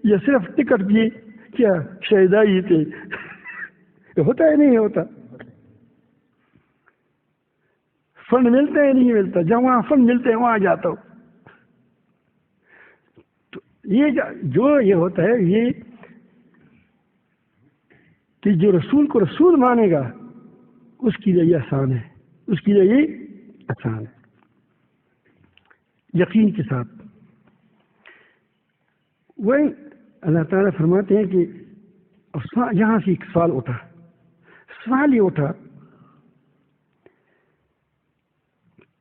یا صرف ٹکٹ کی کیا شہدائی تھے. ہوتا ہے نہیں ہوتا؟ فنڈ ملتا ہے نہیں ملتا؟ جہاں فنڈ ملتے ہیں وہاں جاتا ہوں. تو یہ ہوتا ہے یہ کہ جو رسول کو رسول مانے گا اس کے لیے یہ آسان ہے، اس کے لیے یہ آسان ہے یقین کے ساتھ. وہ اللہ تعالیٰ فرماتے ہیں کہ یہاں سے ایک سوال اٹھا. سوال یہ اٹھا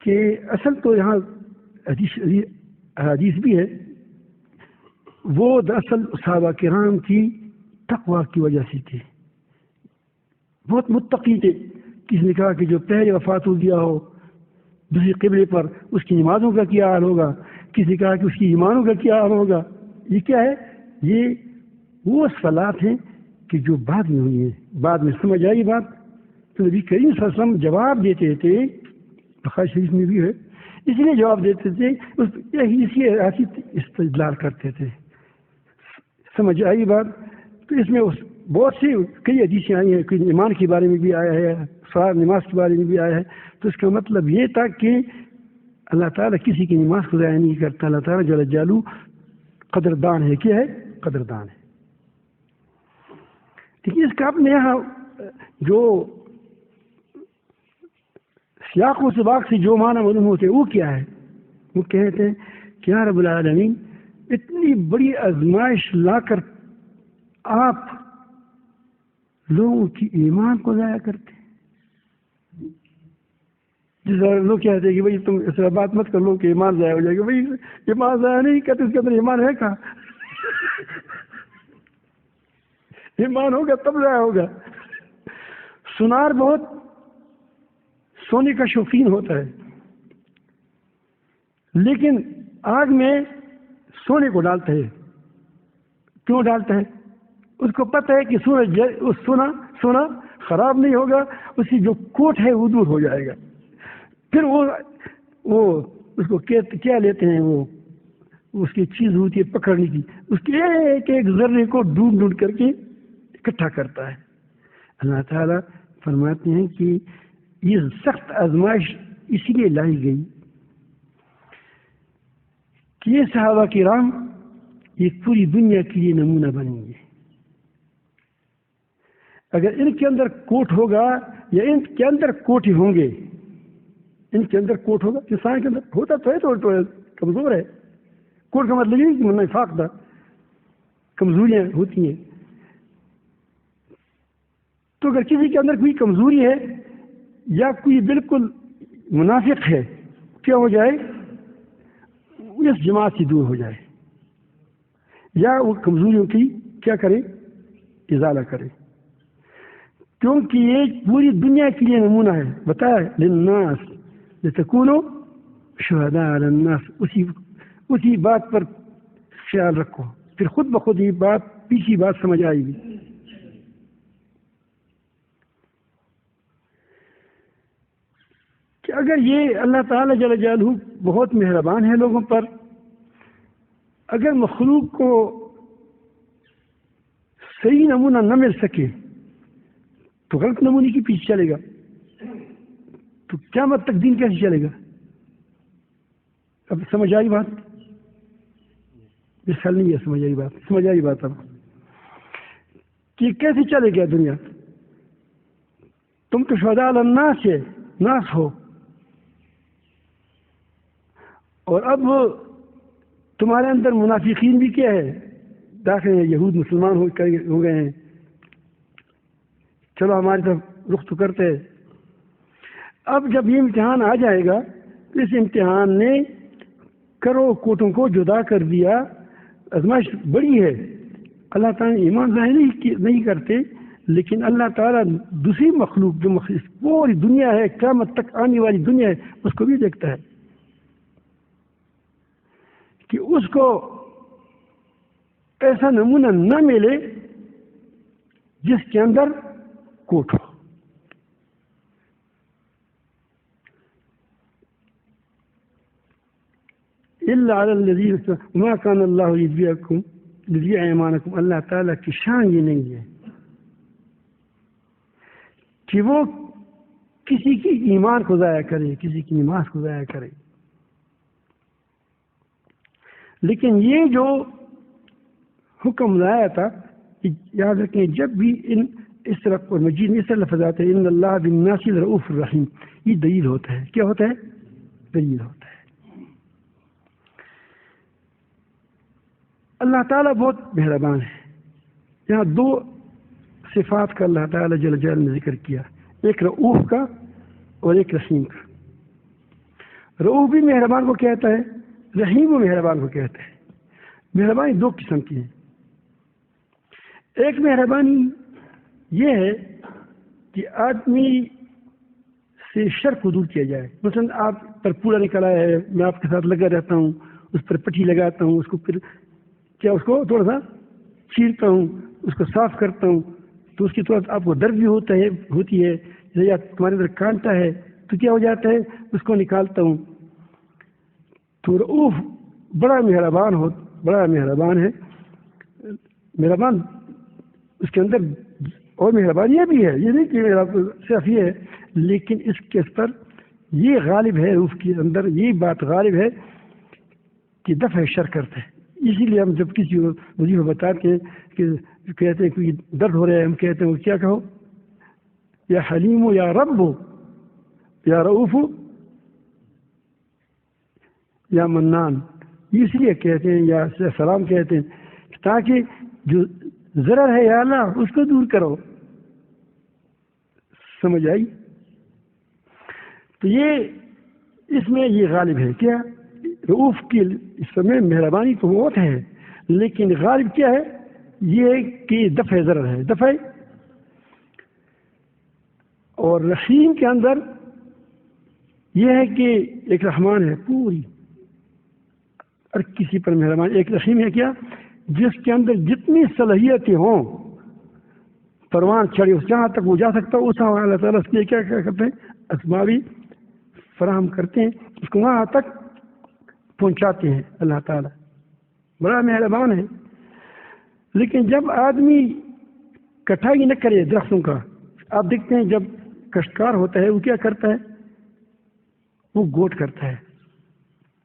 کہ اصل تو یہاں حدیث بھی ہے، وہ دراصل صحابہ کرام کی تقوی کی وجہ سے تھے، بہت متقی تھے. کسی نے کہا کہ جو پہلے وفات ہو گیا ہو دوسری قبلے پر، اس کی نمازوں کا کیا حال ہوگا؟ کسی نے کہا کہ اس کی ایمانوں کا کیا حال ہوگا؟ یہ کیا ہے؟ یہ وہ صلات ہیں کہ جو بعد میں ہوئی ہیں. بعد میں سمجھ آئی بات تو نبی کریم صلی اللہ علیہ وسلم جواب دیتے تھے، بخاری شریف میں بھی ہے، اس لیے جواب دیتے تھے، اسی ایسی استدلال کرتے تھے. سمجھ آئی بات؟ تو اس میں بہت سی کئی حدیثیں آئی ہیں، کوئی ایمان کے بارے میں بھی آیا ہے، فرض نماز کے بارے میں بھی آیا ہے. تو اس کا مطلب یہ تھا کہ اللہ تعالیٰ کسی کی نماز کو ضائع نہیں کرتا. اللہ تعالیٰ جل جلالہ قدردان ہے. کیا ہے؟ قدردان ہے. لیکن اس کا اپنے یہاں جو سیاق و سباق سے جو معنی معلوم ہوتے وہ کیا ہے؟ وہ کہتے ہیں کہ یا رب العالمین اتنی بڑی آزمائش لا کر آپ لوگوں کی ایمان کو ضائع کرتے ہیں. جس طرح لوگ کہتے ہیں کہ بھائی تم اس طرح بات مت کر لو کہ ایمان ضائع ہو جائے گا. بھائی ایمان ضائع نہیں کہتے، اس کے اندر ایمان ہے کہاں؟ ایمان ہوگا تب ضائع ہوگا. سنار بہت سونے کا شوقین ہوتا ہے، لیکن آگ میں سونے کو ڈالتا ہے. کیوں ڈالتا ہے؟ اس کو پتہ ہے کہ سونا خراب نہیں ہوگا، اس کی جو کوٹ ہے وہ دور ہو جائے گا. پھر وہ اس کو کیا لیتے ہیں، وہ اس کی چیز ہوتی ہے پکڑنے کی، اس کے ایک ایک ذرے کو ڈھونڈ ڈھونڈ کر کے اکٹھا کرتا ہے. اللہ تعالیٰ فرماتے ہیں کہ یہ سخت آزمائش اسی لیے لائی گئی کہ یہ صحابہ کرام یہ پوری دنیا کے لیے نمونہ بنیں گے. اگر ان کے اندر کوٹ ہوگا یا ان کے اندر کوٹ ہوں گے، ان کے اندر کوٹ ہوگا، انسان کے اندر ہوتا تو ہے تو کمزور ہے. کوٹ کا مطلب یہ کہ نفاق تھا، کمزوریاں ہوتی ہیں. تو اگر کسی کے اندر کوئی کمزوری ہے یا کوئی بالکل منافق ہے، کیا ہو جائے؟ اس جماعت سے دور ہو جائے، یا وہ کمزوریوں کی کیا کرے؟ ازالہ کرے. کیونکہ یہ پوری دنیا کے لیے نمونہ ہے. بتایا للناس لتکونوا شہداء علی الناس. اسی بات پر خیال رکھو، پھر خود بخود یہ بات پیچھے بات سمجھ آئے گی. کہ اگر یہ اللہ تعالیٰ جل جلالہ بہت مہربان ہے لوگوں پر، اگر مخلوق کو صحیح نمونہ نہ مل سکے تو غلط نمونے کے پیچھے چلے گا، تو قیامت تک دین کیسے چلے گا؟ اب سمجھ آئی بات؟ اس حل نہیں ہے، سمجھ آئی بات اب کہ کیسے چلے گا دنیا؟ تم تو شہداء علی الناس ہے، ناس ہو، اور اب تمہارے اندر منافقین بھی کیا ہے داخل ہیں، یہود مسلمان ہو گئے ہیں، چلو ہماری طرف رخ تو کرتے ہیں۔ اب جب یہ امتحان آ جائے گا تو اس امتحان نے کرو کوٹوں کو جدا کر دیا، آزمائش بڑی ہے۔ اللہ تعالیٰ ایمان ظاہر نہیں کرتے، لیکن اللہ تعالیٰ دوسری مخلوق جو پوری دنیا ہے، قیامت تک آنے والی دنیا ہے، اس کو بھی دیکھتا ہے کہ اس کو ایسا نمونہ نہ ملے جس کے اندر کوٹ ہو۔ الا علی الذین ما کان اللہ لیضیع ایمانکم، اللہ تعالیٰ کی شان یہ نہیں ہے کہ وہ کسی کی ایمان کو ضائع کرے، کسی کی نماز کو ضائع کرے، لیکن یہ جو حکم لایا تھا، یاد رکھیں جب بھی اس طرح قرآن مجید میں اس طرح لفظ آتے ہیں ان اللہ بالناس رؤوف الرحیم، یہ دلیل ہوتا ہے۔ کیا ہوتا ہے؟ دلیل ہوتا ہے۔ اللہ تعالیٰ بہت مہربان ہے۔ یہاں دو صفات کا اللہ تعالیٰ جل جلالہ نے ذکر کیا، ایک رؤوف کا اور ایک رحیم کا۔ رؤوف بھی مہربان کو کہتا ہے، رحیم و مہربان کو کہتا ہے۔ مہربانی دو قسم کی ہے۔ ایک مہربانی یہ ہے کہ آدمی سے شر کو دور کیا جائے، مثلا آپ پر پورا نکل آیا ہے، میں آپ کے ساتھ لگا رہتا ہوں، اس پر پٹی لگاتا ہوں، اس کو پھر کیا اس کو تھوڑا سا چیرتا ہوں، اس کو صاف کرتا ہوں، تو اس کی تھوڑا سا آپ کو درد بھی ہوتی ہے، یا تمہارے اندر کانٹا ہے تو کیا ہو جاتا ہے، اس کو نکالتا ہوں۔ تو رؤوف بڑا مہربان ہے۔ مہربان اس کے اندر اور مہربانیاں بھی ہے، یہ نہیں کہ صرف یہ ہے، لیکن اس پر یہ غالب ہے، رؤوف کے اندر یہ بات غالب ہے کہ دفع شر کرتا ہے۔ اسی لیے ہم جب کسی وظیفہ بتاتے ہیں کہ کہتے ہیں کوئی درد ہو رہا ہے، ہم کہتے ہیں وہ کیا کہو، یا حلیم یا رب یا رؤوف یا منان، اس لیے کہتے ہیں، یا سلام کہتے ہیں تاکہ جو ضرر ہے یا اللہ اس کو دور کرو۔ سمجھ آئی؟ تو یہ اس میں یہ غالب ہے کیا، رؤوف کی اس میں مہربانی تو بہت ہے، لیکن غالب کیا ہے، یہ کہ دفع ضرر ہے، دفع۔ اور رحیم کے اندر یہ ہے کہ ایک رحمان ہے پوری اور کسی پر مہربان، ایک رحیم ہے کیا، جس کے اندر جتنی صلاحیتیں ہوں، پروان چڑھے جہاں تک وہ جا سکتا ہے، اس اللہ تعالیٰ اس کے کیا کرتے ہیں، اسباب فراہم کرتے ہیں، اس کو وہاں تک پہنچاتے ہیں۔ اللہ تعالیٰ بڑا مہربان ہے۔ لیکن جب آدمی کٹائی نہ کرے درختوں کا، آپ دیکھتے ہیں جب کاشتکار ہوتا ہے وہ کیا کرتا ہے، وہ گوٹ کرتا ہے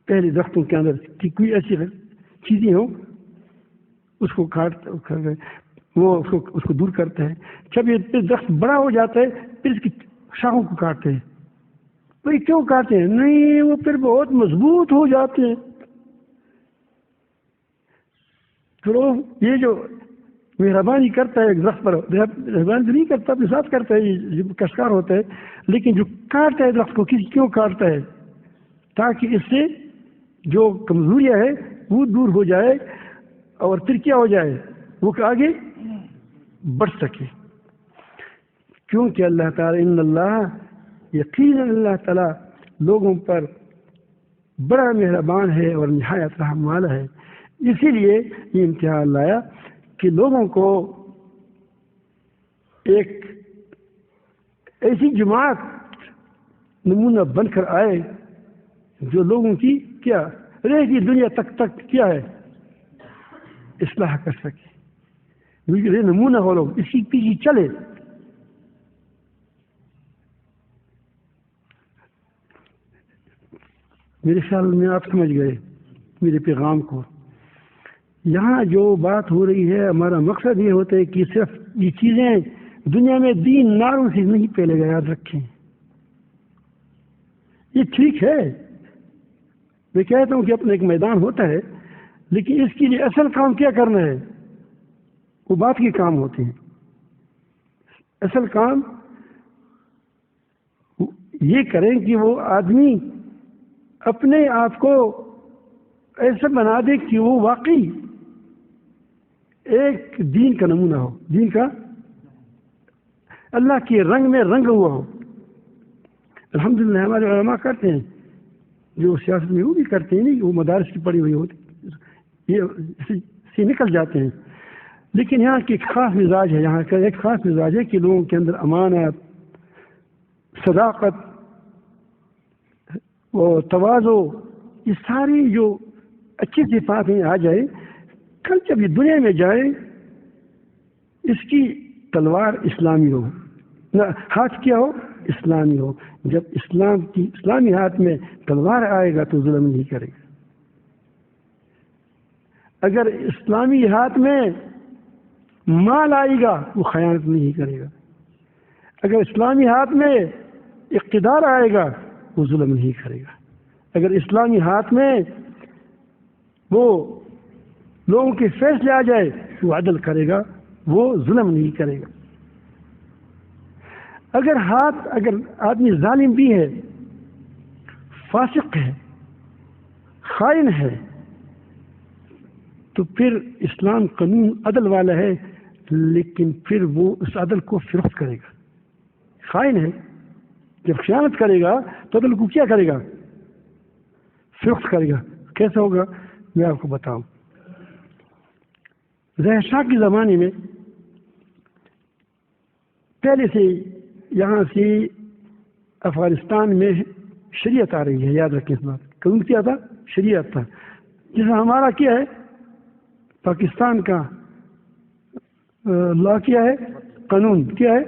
پہلے درختوں کے اندر کہ کوئی ایسی چیزیں ہوں، اس کو وہ اس کو دور کرتا ہے۔ جب یہ درخت بڑا ہو جاتا ہے پھر اس کی شاخوں کو کاٹتے ہیں۔ بھائی کیوں کاٹتے ہیں؟ نہیں، وہ پھر بہت مضبوط ہو جاتے ہیں۔ تو یہ جو مہربانی کرتا ہے درخت پر، مہربانی نہیں کرتا، اپنے ساتھ کرتا ہے، یہ کاشتکار ہوتا ہے، لیکن جو کاٹتا ہے درخت کو کیوں کاٹتا ہے؟ تاکہ اس سے جو کمزوریاں ہے وہ دور ہو جائے، اور پھر کیا ہو جائے، وہ آگے بڑھ سکے۔ کیونکہ اللہ تعالیٰ ان اللہ، یقیناً اللہ تعالیٰ لوگوں پر بڑا مہربان ہے اور نہایت رحم والا ہے۔ اسی لیے یہ امتحان لایا کہ لوگوں کو ایک ایسی جماعت نمونہ بن کر آئے جو لوگوں کی کیا رہتی دنیا تک کیا ہے، اصلاح کر سکے، یہ نمونہ ہو لوگ، اسی پیچھے چلے. میرے خیال میں آپ سمجھ گئے میرے پیغام کو. یہاں جو بات ہو رہی ہے، ہمارا مقصد یہ ہوتا ہے کہ صرف یہ چیزیں دنیا میں دین ناروں سے نہیں پہلے گا، یاد رکھیں. یہ ٹھیک ہے، میں کہتا ہوں کہ اپنا ایک میدان ہوتا ہے، لیکن اس کے لیے اصل کام کیا کرنا ہے، وہ بات کے کام ہوتے ہیں. اصل کام یہ کریں کہ وہ آدمی اپنے آپ کو ایسا بنا دے کہ وہ واقعی ایک دین کا نمونہ ہو، دین کا اللہ کے رنگ میں رنگ ہوا ہو. الحمدللہ ہمارے علماء کرتے ہیں، جو سیاست میں وہ بھی کرتے ہیں، نہیں وہ مدارس کی پڑھی ہوئی ہوتی، یہ سے نکل جاتے ہیں. لیکن یہاں کی ایک خاص مزاج ہے، یہاں کا ایک خاص مزاج ہے کہ لوگوں کے اندر امانت، صداقت اور تواضع، یہ ساری جو اچھی صفات ہیں آ جائے. کل جب یہ دنیا میں جائے اس کی تلوار اسلامی ہو، نہ ہاتھ کیا ہو، اسلامی ہو. جب اسلامی ہاتھ میں تلوار آئے گا تو ظلم نہیں کرے گا. اگر اسلامی ہاتھ میں مال آئے گا وہ خیانت نہیں کرے گا. اگر اسلامی ہاتھ میں اقتدار آئے گا وہ ظلم نہیں کرے گا. اگر اسلامی ہاتھ میں وہ لوگوں کے فیصلے آ جائے وہ عدل کرے گا، وہ ظلم نہیں کرے گا. اگر آدمی ظالم بھی ہے، فاسق ہے، خائن ہے، تو پھر اسلام قانون عدل والا ہے، لیکن پھر وہ اس عدل کو فروخت کرے گا. خائن ہے، جب خیانت کرے گا تو عدل کو کیا کرے گا، فروخت کرے گا. کیسا ہوگا میں آپ کو بتاؤں. ظاہر شاہ کے زمانے میں پہلے سے یہاں سے افغانستان میں شریعت آ رہی ہے، یاد رکھیں اس بات. قانون کیا تھا؟ شریعت تھا. جیسا ہمارا کیا ہے پاکستان کا لا کیا ہے، قانون کیا ہے،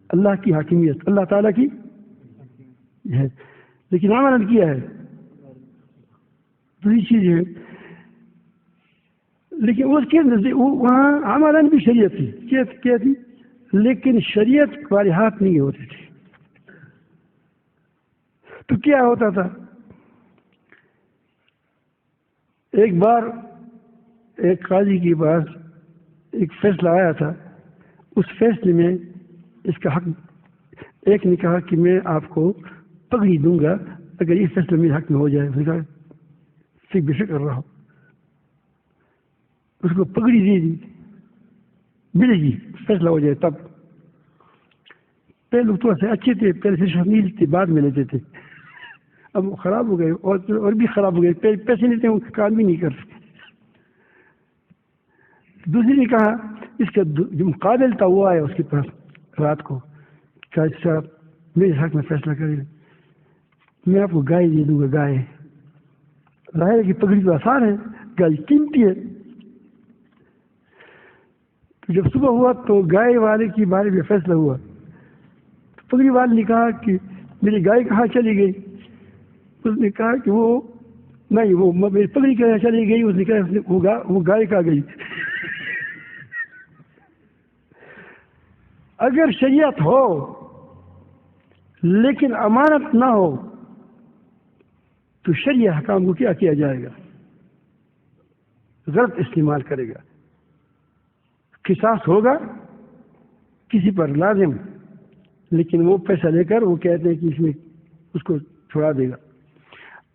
اللہ کی حاکمیت، اللہ تعالیٰ کی ہے. لیکن عمل کیا ہے دوسری چیز ہے. لیکن اس کے وہاں عمل بھی شریعت تھی، کیا تھی، لیکن شریعت ہمارے ہاتھ نہیں ہوتے تھے. تو کیا ہوتا تھا، ایک بار ایک قاضی کے پاس ایک فیصلہ آیا تھا. اس فیصلے میں اس کا حق، ایک نے کہا کہ میں آپ کو پگڑی دوں گا اگر یہ فیصلہ میرے حق میں ہو جائے. اس نے کہا ٹھیک، بے فکر رہو. اس کو پگڑی دے دی، ملے گی فیصلہ ہو جائے تب. پہلے لوگ تھوڑا سے اچھے تھے، پہلے سے شامل تھے، بعد میں لیتے تھے. اب وہ خراب ہو گئے اور بھی خراب ہو گئے. پیسے لیتے ہیں، کام بھی نہیں کر سکتے. دوسری نے کہا اس کا جو مقابل تھا وہ آیا اس کے پاس رات کو، کہا صاحب میرے حق میں فیصلہ کرے، میں آپ کو گائے دے دوں گا. گائے ظاہر ہے کہ پگڑی تو آسان ہے، گائے قیمتی ہے. تو جب صبح ہوا تو گائے والے کے بارے میں فیصلہ ہوا. تو پگڑی والے نے کہا کہ میری گائے کہاں چلی گئی. اس نے کہا کہ وہ نہیں، وہ میری پگڑی کہاں چلی گئی. اس نے کہا وہ گائے کہاں گئی. اگر شریعت ہو لیکن امانت نہ ہو تو شریعہ حکام کو کیا کیا جائے گا، غلط استعمال کرے گا. قصاص ہوگا کسی پر لازم، لیکن وہ پیسہ لے کر وہ کہتے ہیں کہ اس میں اس کو چھڑا دے گا.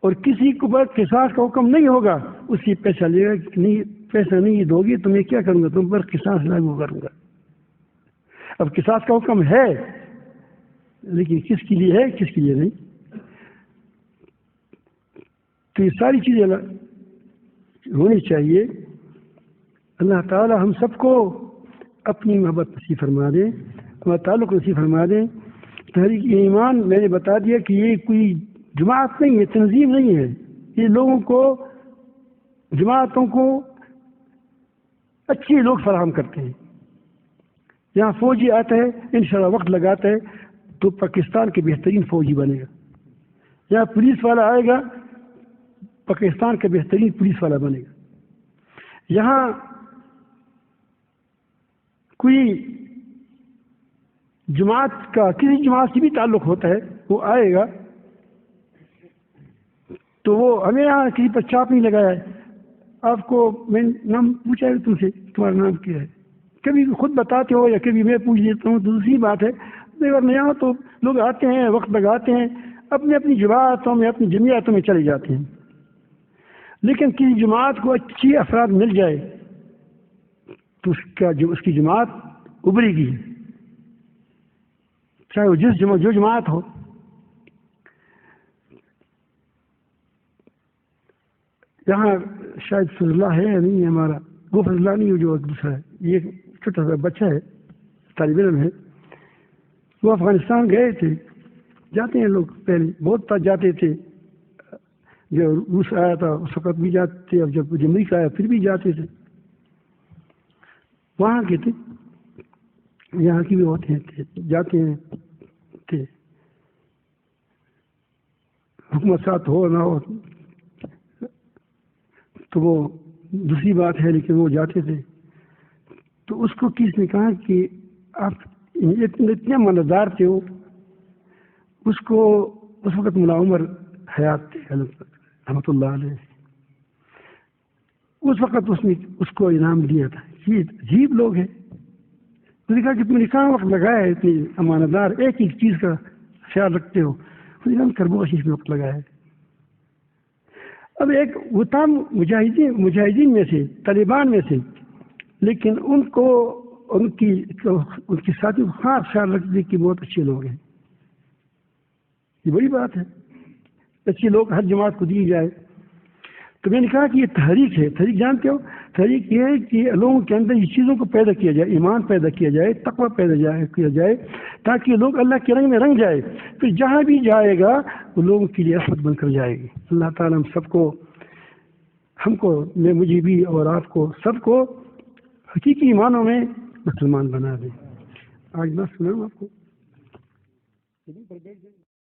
اور کسی کو پر قصاص کا حکم نہیں ہوگا، اس کی پیسہ لے گا کہ نہیں، پیسہ نہیں دو گی تو میں کیا کروں گا، تم پر قصاص لاگو کروں گا. اب قصاص کا حکم ہے لیکن کس کے لیے ہے، کس کے لیے نہیں. تو یہ ساری چیزیں ہونی چاہیے. اللہ تعالی ہم سب کو اپنی محبت نصیب فرما دیں، ہمارا تعلق نصیب فرما دیں. تحریک ایمان میں نے بتا دیا کہ یہ کوئی جماعت نہیں ہے، تنظیم نہیں ہے. یہ لوگوں کو، جماعتوں کو اچھے لوگ فراہم کرتے ہیں. یہاں فوجی آتا ہے انشاءاللہ وقت لگاتا ہے تو پاکستان کے بہترین فوجی بنے گا. یہاں پولیس والا آئے گا پاکستان کا بہترین پولیس والا بنے گا. یہاں کوئی جماعت کا کسی جماعت سے بھی تعلق ہوتا ہے وہ آئے گا تو وہ ہمیں یہاں کسی پر چاپ نہیں لگایا ہے. آپ کو میں نام پوچھا ہے تم سے تمہارا نام کیا ہے, کبھی خود بتاتے ہو یا کبھی میں پوچھ لیتا ہوں, دوسری بات ہے. اگر میں یہاں تو لوگ آتے ہیں وقت لگاتے ہیں اپنی اپنی جماعتوں میں اپنی جمعیتوں میں چلے جاتے ہیں. لیکن کسی جماعت کو اچھی افراد مل جائے تو اس کی جماعت ابھرے گی, چاہے وہ جو جماعت ہو. یہاں شاید فضل اللہ ہے یا نہیں ہے ہمارا, وہ فضل اللہ نہیں جو دوسرا ہے, یہ چھوٹا سا بچہ ہے طالب علم ہے. وہ افغانستان گئے تھے, جاتے ہیں لوگ پہلے بہت جاتے تھے, جب روس آیا تھا اس وقت بھی جاتے تھے, اب جب امریکہ آیا پھر بھی جاتے تھے. وہاں کے تھے, یہاں کی بھی ہوتے ہیں جاتے ہیں تھے, حکومت ساتھ ہو نہ ہو تو وہ دوسری بات ہے, لیکن وہ جاتے تھے. تو اس کو کس نے کہا کہ آپ اتنے مالدار تھے, وہ اس کو اس وقت مولا عمر حیات تھے رحمۃ اللہ علیہ, اس وقت اس نے اس کو انعام دیا تھا. یہ عجیب لوگ ہیں. اس نے کہا کہ تم نے کہاں وقت لگایا ہے, اتنی امانتدار ایک ایک چیز کا خیال رکھتے ہو. کربو کشید میں وقت لگایا ہے. اب ایک وہ تام مجاہدین میں سے طالبان میں سے, لیکن ان کی ساتھی کو خاص خیال رکھتے کہ بہت اچھے لوگ ہیں. یہ بڑی بات ہے, اچھے لوگ ہر جماعت کو دی جائے. تو میں نے کہا کہ یہ تحریک ہے. تحریک جانتے ہو, تحریک یہ ہے کہ لوگوں کے اندر یہ چیزوں کو پیدا کیا جائے, ایمان پیدا کیا جائے, تقوی پیدا کیا جائے, تاکہ لوگ اللہ کے رنگ میں رنگ جائے. پھر جہاں بھی جائے گا وہ لوگوں کے لیے رحمت بن کر جائے گی. اللہ تعالیٰ ہم سب کو, ہم کو, مجھے بھی اور آپ کو سب کو حقیقی ایمانوں میں مسلمان بنا دے. آج بس سناؤں آپ کو.